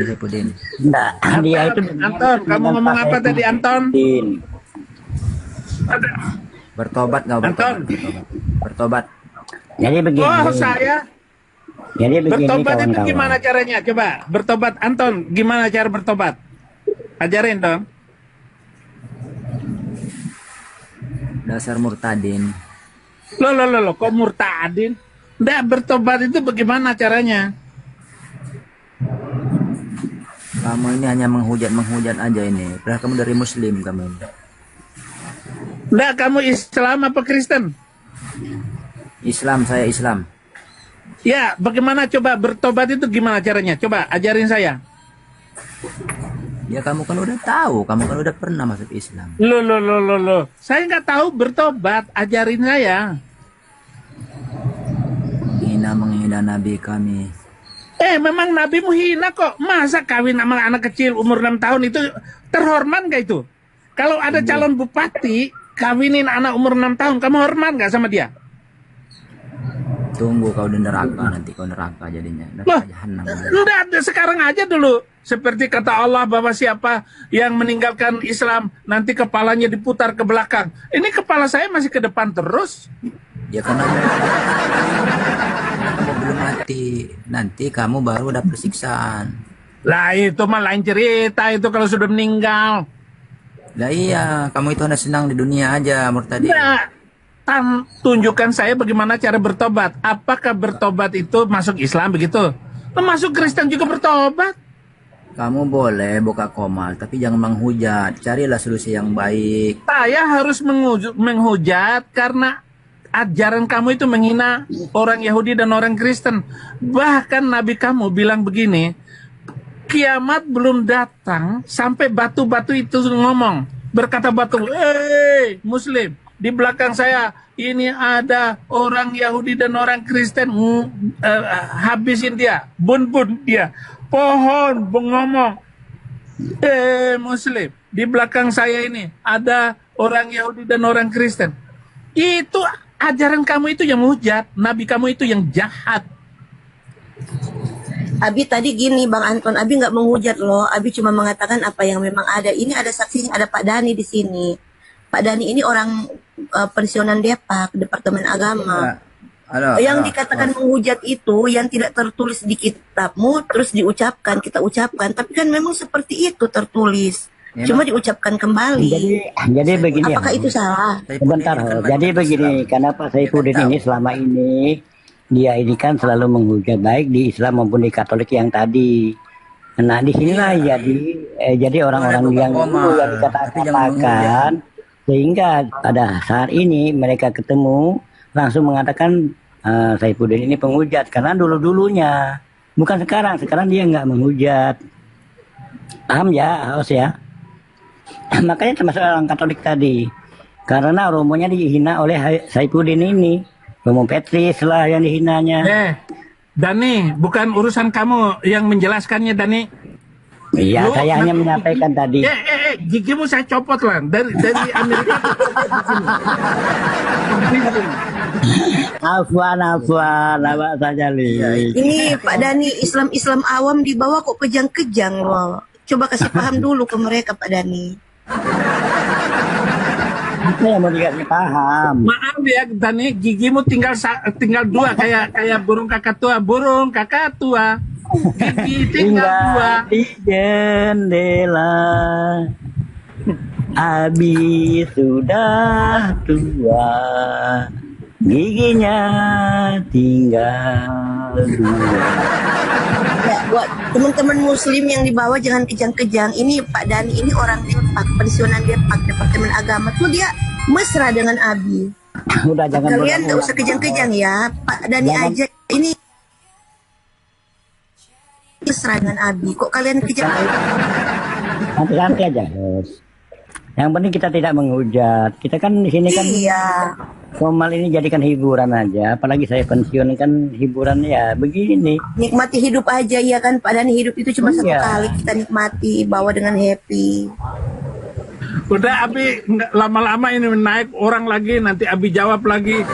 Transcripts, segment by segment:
kami Saipudin. Enggak, dia itu Anton, kamu ngomong apa tadi Anton? Bertobat nggak Anton. bertobat? Jadi begini. Oh saya. Jadi begini Bertobat itu kawan-kawan. gimana caranya? Coba bertobat Anton, gimana cara bertobat? Ajarin dong. Dasar murtadin. Loh, kok murtadin? Nggak, bertobat itu bagaimana caranya? Kamu ini hanya menghujat aja ini. Padahal kamu dari Muslim kamu. Nggak, kamu Islam apa Kristen? Islam, saya Islam. Ya, bagaimana coba bertobat itu gimana caranya? Coba ajarin saya. Ya kamu kan udah tahu, kamu kan udah pernah masuk Islam. Loh. Saya nggak tahu bertobat, ajarin saya. Menghina Nabi kami. Memang Nabimu hina kok. Masa kawin sama anak kecil umur 6 tahun itu terhormat nggak itu? Kalau ada calon bupati, kawinin anak umur 6 tahun, kamu hormat nggak sama dia? Tunggu kau di neraka, nanti kau neraka jadinya. Loh, Jahanam. udah sekarang aja dulu. Seperti kata Allah bahwa siapa yang meninggalkan Islam, nanti kepalanya diputar ke belakang. Ini kepala saya masih ke depan terus. Ya karena kamu belum mati, nanti kamu baru dapat siksaan. Lah itu mah lain cerita itu kalau sudah meninggal. Lah iya, kamu itu hanya senang di dunia aja, murtadi. Nah, tunjukkan saya bagaimana cara bertobat. Apakah bertobat itu masuk Islam begitu? Masuk Kristen juga bertobat. Kamu boleh buka komal, tapi jangan menghujat. Carilah solusi yang baik. Saya harus menghujat karena ajaran kamu itu menghina orang Yahudi dan orang Kristen. Bahkan Nabi kamu bilang begini, kiamat belum datang sampai batu-batu itu ngomong. Berkata batu, Muslim, di belakang saya ini ada orang Yahudi dan orang Kristen, habisin dia, bun dia. Pohon ngomong, Muslim, di belakang saya ini ada orang Yahudi dan orang Kristen. Itu ajaran kamu itu yang menghujat, Nabi kamu itu yang jahat. Abi tadi gini Bang Anton, Abi nggak menghujat loh, Abi cuma mengatakan apa yang memang ada. Ini ada saksinya, ada Pak Dhani di sini. Pak Dhani ini orang pensiunan Depak, Departemen Agama. Yang dikatakan menghujat itu yang tidak tertulis di kitabmu, terus diucapkan, kita ucapkan. Tapi kan memang seperti itu tertulis. Ya, cuma diucapkan kembali. Jadi begini. Apakah itu salah? Sebentar, jadi begini, karena Pak Saipudin ini selama ini dia ini kan selalu menghujat baik di Islam maupun di Katolik yang tadi. Nah disinilah jadi orang-orang yang dulu yang dikatakan sehingga pada saat ini mereka ketemu langsung mengatakan Saipudin ini penghujat karena dulunya bukan sekarang dia nggak menghujat. Paham ya, harus ya. Makanya termasuk orang Katolik tadi karena romonya dihina oleh Saipudin ini, Romo Petris lah yang dihinanya. Dani, bukan urusan kamu yang menjelaskannya, Dani. Iya, saya hanya menyampaikan tadi. Gigimu saya copot lah dari Amerika. Afwan, lawak saja li. Ini Pak Dhani, Islam awam dibawa kok kejang-kejang loh. Coba kasih paham dulu ke mereka Pak Dhani. Apa yang mau dikasih paham? Maaf ya Dani, gigimu tinggal dua kayak burung kakak tua. Gigi tinggal dua. Di jendela. Abi sudah tua. Giginya tinggal dua. Ya, buat teman-teman Muslim yang dibawa jangan kejang-kejang. Ini Pak Dhani ini orang Depak, pensiunan Depak, Departemen Agama tuh dia mesra dengan Abi. Udah jangan. Kalian nggak usah kejang-kejang ya, Pak Dhani aja ini mesra dengan Abi. Kok kalian kejang? Nanti aja, Bos. Yang penting kita tidak menghujat. Kita kan di sini kan formal ini jadikan hiburan aja. Apalagi saya pensiun kan hiburan ya begini. Nikmati hidup aja ya kan Pak Dhani, hidup itu cuma satu kali, kita nikmati, bawa dengan happy. Udah Abi lama-lama ini naik orang lagi, nanti Abi jawab lagi.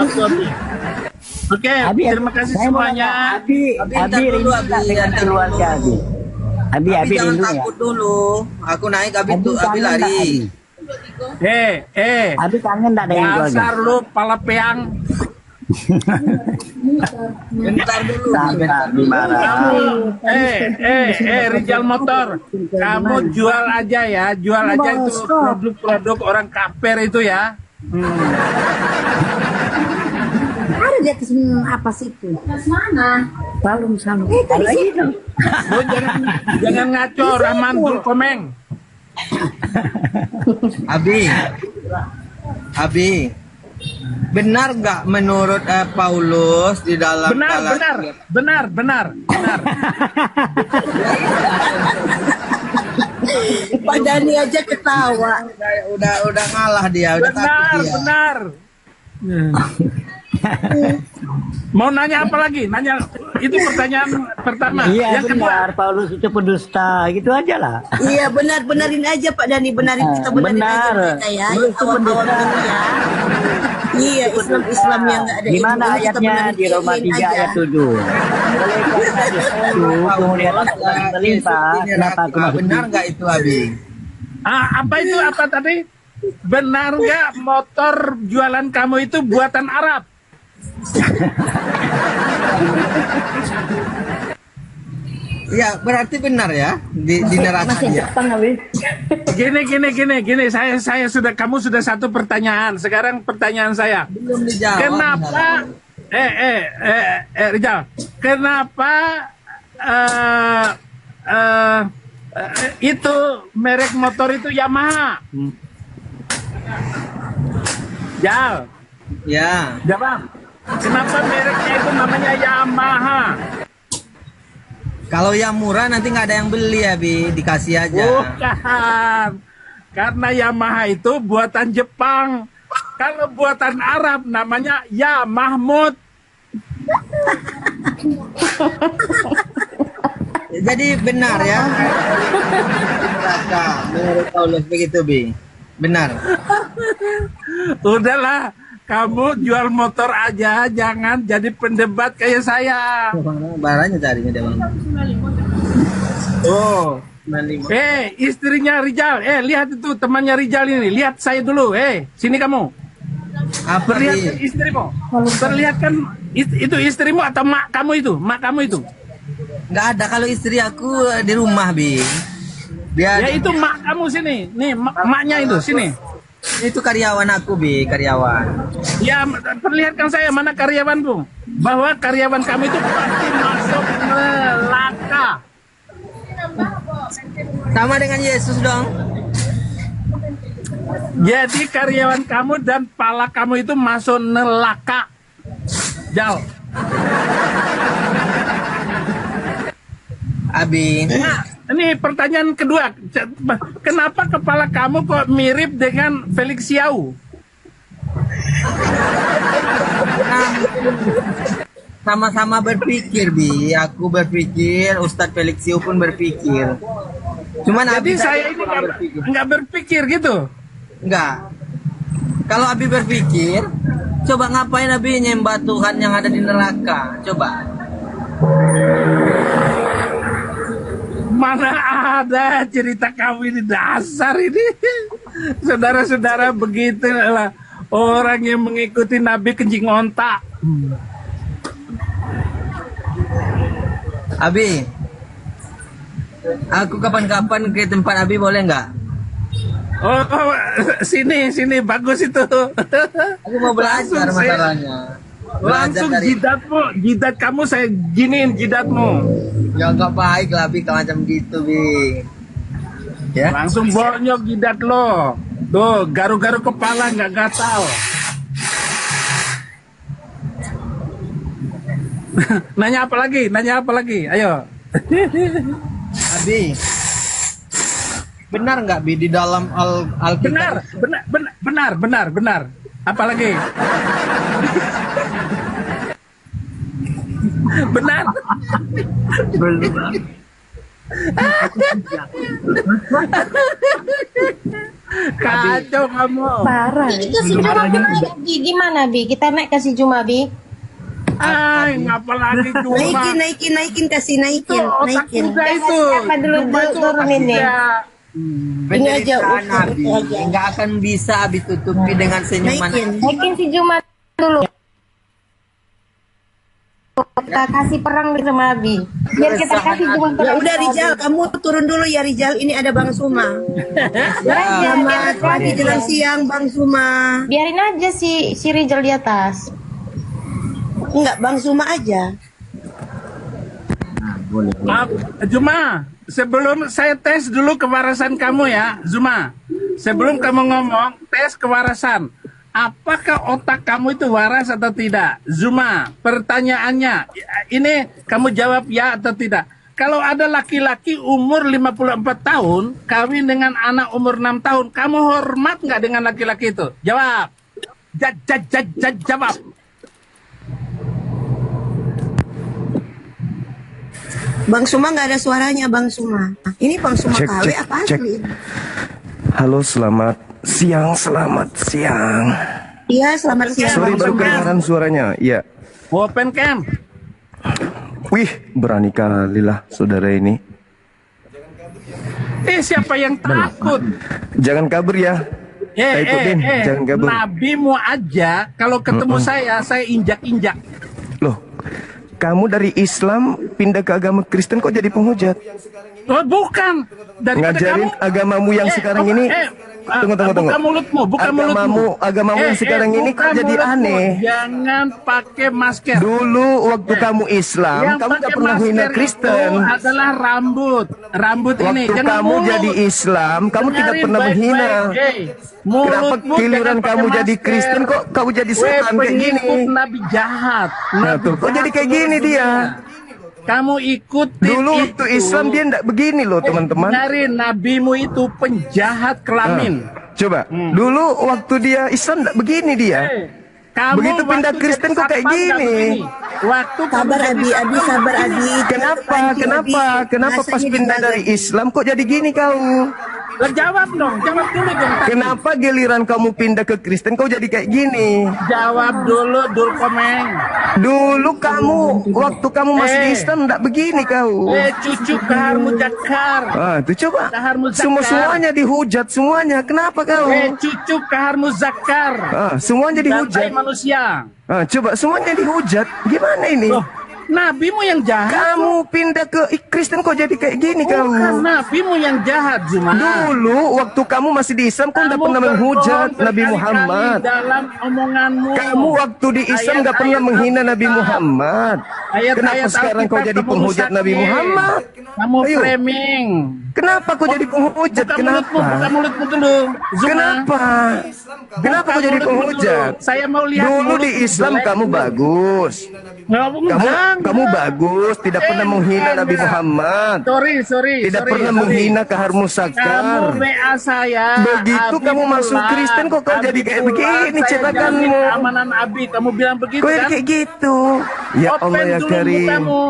Abi. Oke, terima kasih saya mau semuanya. nanya, Abi ntar dulu, rindu Abi, nggak dengan ntar keluarga dulu. Abi? Abi jangan rindu ya? takut dulu. Aku naik, Abi Abi tuh, Abi kangen nggak, lari. Abi kangen nggak dengan keluarga? Dasar lu pala peang. Bentar dulu. Sabar, gimana? Rijal Motor, kamu jual aja ya, jual aja itu produk-produk orang kaper itu ya. Ada di atas apa sih itu? Atas mana? Balum salum. Kalau itu, Lu jangan ngaco, Rahman Dul Komeng. Abi, benar nggak menurut Paulus di dalam Benar. Pak Dani aja ketawa. Udah ngalah dia, udah takut dia. Benar. Mau nanya apa lagi? Nanya itu pertanyaan pertama. iya Yang kedua, benar, Paulus itu pendusta, gitu aja lah. Iya benarin aja Pak Dani, kita benarin Benar. aja kita ya. Paulus itu Awal-awal pendusta. begini ya. Iya, Islam yang nggak ada Gimana ilmunya, kita ayatnya benarin di Roma 3 aja. ayat 7? Oleh karena itu, kemudian terlimpah, kenapa aku masuk Benar nggak itu Abi? apa itu apa tadi? Benar nggak motor jualan kamu itu buatan Arab? Ya berarti benar ya di neraka Masih dia. Jepang Abi. Gini. Saya sudah, kamu sudah satu pertanyaan. Sekarang pertanyaan saya. Belum dijawab. Kenapa? Rijal. Kenapa itu merek motor itu Yamaha? Jal, Ya. jawab. Kenapa mereknya itu namanya Yamaha? Kalau yang murah nanti nggak ada yang beli ya Bi, dikasih aja. Bukan. Karena Yamaha itu buatan Jepang. Kalau buatan Arab namanya Ya Mahmud. Jadi benar ya. Neraka menurut Paulus begitu Bi. Benar. Udahlah, kamu jual motor aja, jangan jadi pendebat kayak saya. Barangnya carinya dia Bang. Oh. 95. Istrinya Rijal. Lihat itu temannya Rijal ini. Lihat saya dulu. Sini kamu. Apa Perlihatkan Bi? istrimu. Perlihatkan itu istrimu atau mak kamu itu? Mak kamu itu. Nggak ada kalau istri aku di rumah Bi. Dia Ya itu mak kamu sini. Nih maknya itu sini. itu karyawan aku Bi, karyawan. Ya perlihatkan saya mana karyawanku. Bahwa karyawan kamu itu pasti masuk neraka. Sama dengan Yesus dong. Jadi karyawan kamu dan pala kamu itu masuk neraka. Jal. Abi. Nah, ini pertanyaan kedua. Kenapa kepala kamu kok mirip dengan Felix Yau? Sama-sama berpikir Bi. Aku berpikir, Ustadz Felix Yu pun berpikir. Cuman Jadi Abi saya tadi ini kurang berpikir. nggak berpikir gitu. Enggak. Kalau Abi berpikir, coba ngapain Abi nyembah Tuhan yang ada di neraka? Coba. Mana ada cerita kamu ini, dasar ini. Saudara-saudara, begitulah orang yang mengikuti Nabi kencing ontak. Abi, aku kapan-kapan ke tempat Abi boleh nggak? Oh, sini bagus itu. Aku mau belajar Langsung saya- masalahnya. Belajar Langsung dari jidat kamu saya giniin jidatmu. ya nggak baik lah Bi, kalau macam gitu Bi. Ya. Langsung bonyok jidat lo. Tuh, garu-garu kepala nggak gatal. Nanya apa lagi? Ayo. Abi, benar nggak Bi di dalam Alkitab? Benar. Apa lagi? Benar. Kacau kamu. Parah. Bi, ke si Juma gimana Bi? Gimana Bi? Kita naik ke si Juma Bi. Ay, ngapa lagi Juma? Naikin, kasih naikin, Itu otak naikin. muda itu. Siapa dulu Juma itu turun otak ini? muda. Ini aja, Penderitaan Nabi ukur aja. nggak akan bisa ditutupi dengan senyuman. Naikin. Naikin si Juma dulu. Kita kasih perang sama Abi. Biar kita kasih Juma Ya perang. udah Rijal, kamu turun dulu ya Rijal. Ini ada Bang Suma. Selamat pagi jelang siang Bang Suma. Biarin aja si Rizal di atas. Enggak, Bang Suma aja. Juma, sebelum saya tes dulu kewarasan kamu ya, Zuma. Sebelum kamu ngomong, tes kewarasan. Apakah otak kamu itu waras atau tidak? Zuma, pertanyaannya, ini kamu jawab ya atau tidak. Kalau ada laki-laki umur 54 tahun, kawin dengan anak umur 6 tahun, kamu hormat nggak dengan laki-laki itu? Jawab. Jawab. Bang Suma nggak ada suaranya Bang Suma. Ini Bang Suma KW apa asli? Halo, selamat siang. Iya, selamat siang. Sorry, Bang baru Suma. kedengaran suaranya. Iya. Open cam. Wih, berani kali lah saudara ini. Siapa yang takut? Jangan kabur ya. Taipudin, jangan kabur. Nabimu aja kalau ketemu saya injak-injak. Loh, kamu dari Islam pindah ke agama Kristen kok jadi penghujat? Oh, bukan. Daripada Ngajarin kamu, agamamu yang sekarang ini. Tunggu. Buka mulutmu, Agamamu yang sekarang ini kok buka jadi mulutmu. aneh. Jangan pakai masker. Dulu waktu kamu Islam, Yang kamu pakai gak pernah hina masker Kristen. itu adalah rambut ini. Waktu Jangan kamu mulut. jadi Islam, kamu tidak Dengarin pernah baik-baik, menghina. Kenapa Mulutmu giliran jangan kamu pakai jadi masker. Kristen kok kamu jadi setan kayak gini? Pengikut Nabi jahat. Nah Nabi tuh, kok jahat jadi kayak seluruh gini dia? dunia. Kamu ikutin Dulu itu. waktu Islam dia enggak begini loh teman-teman. Dengarin, nabimu itu penjahat kelamin. Coba, dulu waktu dia Islam enggak begini dia. Kamu Begitu pindah waktu Kristen jadi kok kayak satpam nggak gini? begini. Waktu kamu Sabar jadi Abi, sabar Abi. Kenapa pas pindah dari Islam kok jadi gini kau? Lah, jawab dong tadi. Kenapa giliran kamu pindah ke Kristen kau jadi kayak gini? Jawab dulu, Komeng. Dulu kamu, waktu kamu masih di Islam enggak begini kau. Cucu kahar mujakar. Tuh coba. Kahar muzakkar. Semuanya dihujat semuanya. Kenapa kau? Cucu kahar muzakkar. Semuanya dihujat. Santai manusia. Coba semuanya dihujat. Gimana ini? Loh, nabimu yang jahat. Kamu pindah ke Kristen kok jadi kayak gini kau? Bukan nabimu yang jahat, Zuma. Dulu waktu kamu masih di Islam kau enggak Kamu pernah menghujat berbohong Nabi berkali-kali Muhammad. dalam omonganmu. Kamu waktu di Islam enggak pernah Ayat-ayat menghina Nabi Alkitab. Muhammad. Kenapa Ayat-ayat sekarang kau Alkitab jadi kamu penghujat Nabi rusakin. Muhammad? Kamu Ayo. framing. Kenapa kau jadi penghujat? Buka mulutmu dulu. Zuma. Kenapa? Kenapa Buka kau jadi mulutmu penghujat? dulu. Saya mau lihat Dulu di mulutmu Islam jelek. kamu bagus. Kamu bagus, tidak pernah menghina Nabi Muhammad. Sorry. Tidak pernah menghina Kahar Kamu Musakar. WA saya. Begitu Abi kamu masuk pulang. Kristen kok kau Abi jadi kayak pulang, begini saya cetakanmu. jamin keamanan Abi. Kamu bilang begitu Kau jadi kan? kayak gitu. Ya Open Allah ya dulu Karim. mukamu.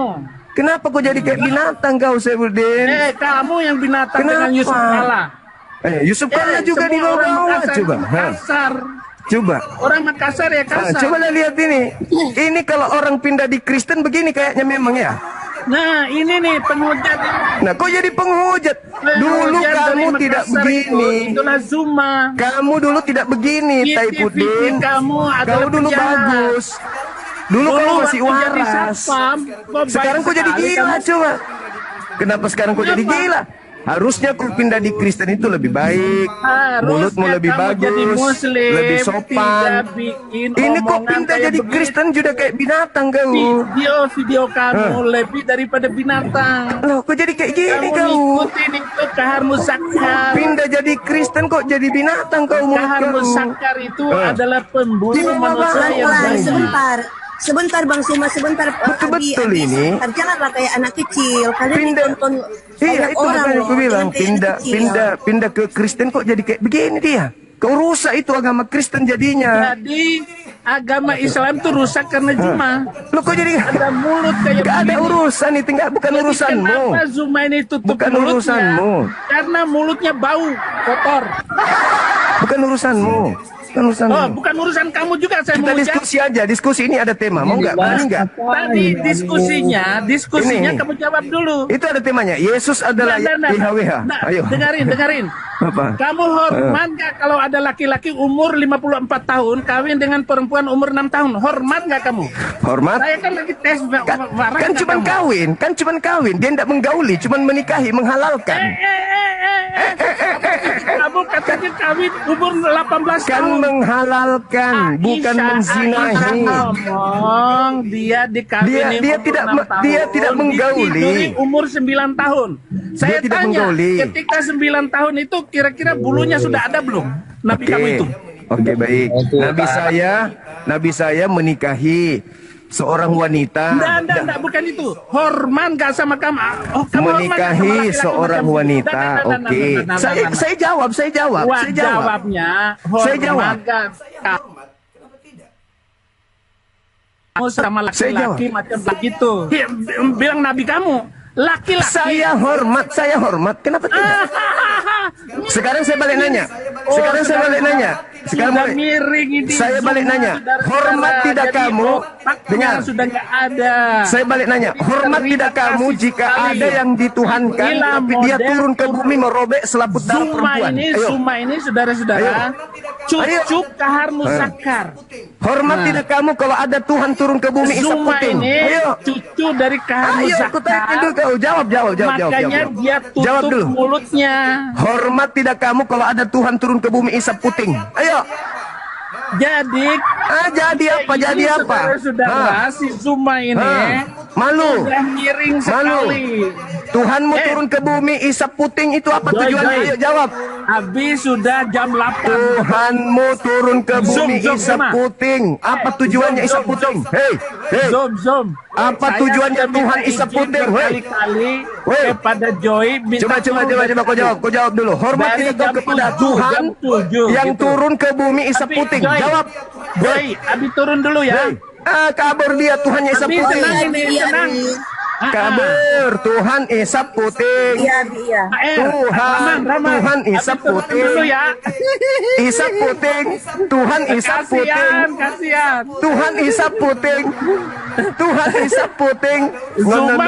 Kenapa kau jadi kayak binatang kau Saifuddin? Kamu yang binatang Kenapa? dengan Yusuf Kala. Yusuf Kalla juga di semua orang bawah-bawah. Makassar Coba. itu kasar. Coba. Orang Makassar ya kasar. Coba lihat ini. Ini kalau orang pindah di Kristen begini kayaknya memang ya. Nah, ini nih penghujat. Nah, kok jadi penghujat? Dulu Penghujat dari kamu tidak Makassar begini. Itulah Zuma. Kamu dulu tidak begini, Taipudin. Kamu adalah Kamu dulu penjahat. bagus. Dulu kamu masih waktu jadi waras. satpam, kok Sekarang baik kok jadi sekali gila kamu. coba. Kenapa sekarang kok jadi Kenapa? gila? Harusnya kau pindah di Kristen itu lebih baik. Harusnya Mulutmu lebih kamu bagus, jadi Muslim, lebih sopan. tidak bikin Ini kok omongan pindah kayak jadi begitu. Kristen juga kayak binatang kau. Video kamu lebih daripada binatang. Loh, kok jadi kayak gini Kamu kau? ngikutin itu Kahar Musakar. Pindah jadi Kristen kok jadi binatang kau mulut Kahar kau. Musakar itu adalah pembunuh manusia yang Pelan-pelan, baik. sebentar Bang Suma, sebentar Betul-betul Abi, ini. sebentar. Janganlah kayak anak kecil. Kalian Pindah. ditonton Iya, banyak itu orang makanya loh. aku bilang Jangan kayak anak kecil. pindah ke Kristen kok jadi kayak begini dia. Kau rusak itu agama Kristen jadinya. Jadi agama Islam itu rusak karena Zuma. Lo kok jadi Ada mulut kayak gak ada begini. urusan itu, nggak bukan Jadi urusanmu. Kenapa Zuma ini tutup Bukan mulutnya? urusanmu. Karena mulutnya bau, kotor. Bukan urusanmu. Bukan urusan. Oh, bukan urusan kamu juga saya Kita menghujat. diskusi aja, diskusi ini ada tema. Mau nggak? Berani nggak? Tadi diskusinya Ini. kamu jawab dulu. Itu ada temanya. Yesus adalah Nah, YHWH. Ayo. dengerin. Apa? Kamu hormat nggak kalau ada laki-laki umur 54 tahun kawin dengan perempuan umur 6 tahun? Hormat nggak kamu? Hormat? Saya kan lagi tes Kan cuman kawin. Dia tidak menggauli, cuman menikahi, menghalalkan. Kamu katanya kawin umur 18 Kan tahun. menghalalkan, bukan menzinahi. Ngomong dia dikawini Dia umur tidak 6 tahun, dia tidak menggauli. ditiduri umur 9 tahun. Saya tidak tanya, menggauli. ketika 9 tahun itu kira-kira bulunya sudah ada belum? Nabi kamu itu. Oke, baik. Nabi saya menikahi seorang wanita. Enggak, bukan itu. Hormat gak sama kamu? Oh, kamu hormat nggak sama Menikahi laki-laki seorang macam itu? wanita. Oke. Saya jawab. Wah, jawabnya Saya jawab. hormat gak kamu sama Saya jawab. laki-laki macam begitu. Bilang Nabi kamu laki-laki. Saya hormat. Kenapa tidak? Sekarang saya balik nanya. Sekarang saya balik nanya. Sekarang sudah balik. miring ini. Saya balik semua nanya. saudara-saudara. Hormat tidak Jadi kamu? otaknya Dengar. sudah nggak ada. Saya balik nanya. Hormat tidak kamu jika ada yang dituhankan Inilah tapi dia model turun ke bumi merobek selaput darah perempuan? Ayo. Suma ini saudara-saudara, Ayo. cucuk kahar musakar. Hormat tidak kamu kalau ada Tuhan turun ke bumi isap Zuma puting? ini Ayo. cucu dari kahar Ayo, aku tanya musakar. dulu kau. Jawab. Makanya dia Jawab tutup dulu. mulutnya. Hormat tidak kamu kalau ada Tuhan turun ke bumi isap puting? Ayo. Jadi Jadi apa? Jadi apa? Saudara-saudara, si Zuma ini Malu. sudah miring sekali. Tuhanmu turun ke bumi isap puting itu apa Joy, tujuannya? Joy. Ayo jawab. Habis sudah jam 8. Tuhanmu turun ke bumi Zoom, isap Zuma. puting. Apa tujuannya isap puting? Hei. Zoom. Apa Saya tujuannya sudah Tuhan minta isap izin puting? Hei. berkali-kali Hei. kepada Joy. minta Coba turun kau jawab dulu. Hormat Dari tidak kau jam kepada 7, Tuhan jam 7, yang gitu. turun ke bumi isap Tapi, puting. Joy, Jawab. Joy, Abi turun dulu ya. Hei. Kabur dia Tuhannya isap Abi puting. tenang ini, tenang. Kabur Tuhan isap puting. Iya. Tuhan isap Abi turun puting. dulu ya. Isap puting. Tuhan isap puting. Kasihan. Tuhan isap puting. Tuhan isap puting. Zuma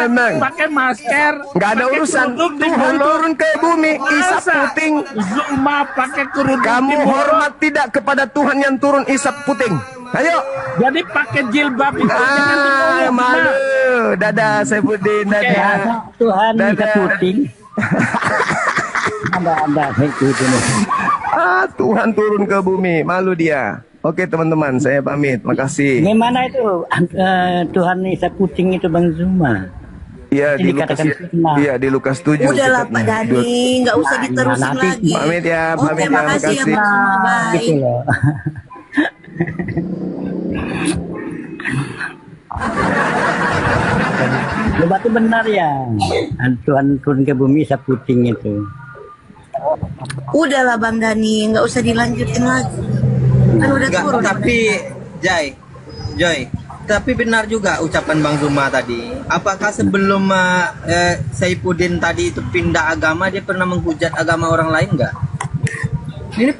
Nang. pakai masker. Nggak ada pakai urusan. kerudung di Tuhan mulut. turun ke bumi isap Masa puting. Zuma pakai kerudung di Kamu mulut. hormat tidak kepada Tuhan yang turun isap puting? Ayo. Jadi pakai jilbab itu jangan di mulut, Malu. Zuma. Dadah Saifuddin. Dadah. Tuhan Dadah. isap puting. Ada itu. Tuhan turun ke bumi. Malu dia. Oke teman-teman, saya pamit. Makasih. Gimana itu Tuhan isap puting itu Bang Zuma? Iya di Ini Lukas. dikatakan fitnah. Iya di Lukas 7. Udahlah Pak Dani, nggak usah diterusin nanti lagi. Pamit ya, pamit Oke, ya, makasih ya makasih. Pak Zuma, baik. Gitu loh. Coba tuh benar ya, Tuhan turun ke bumi isap puting itu. Udahlah Bang Dani, nggak usah dilanjutin lagi. Kan udah Enggak, turun. tapi Joy, tapi benar juga ucapan Bang Zuma tadi. Apakah sebelum Saifuddin tadi itu pindah agama dia pernah menghujat agama orang lain enggak? Ini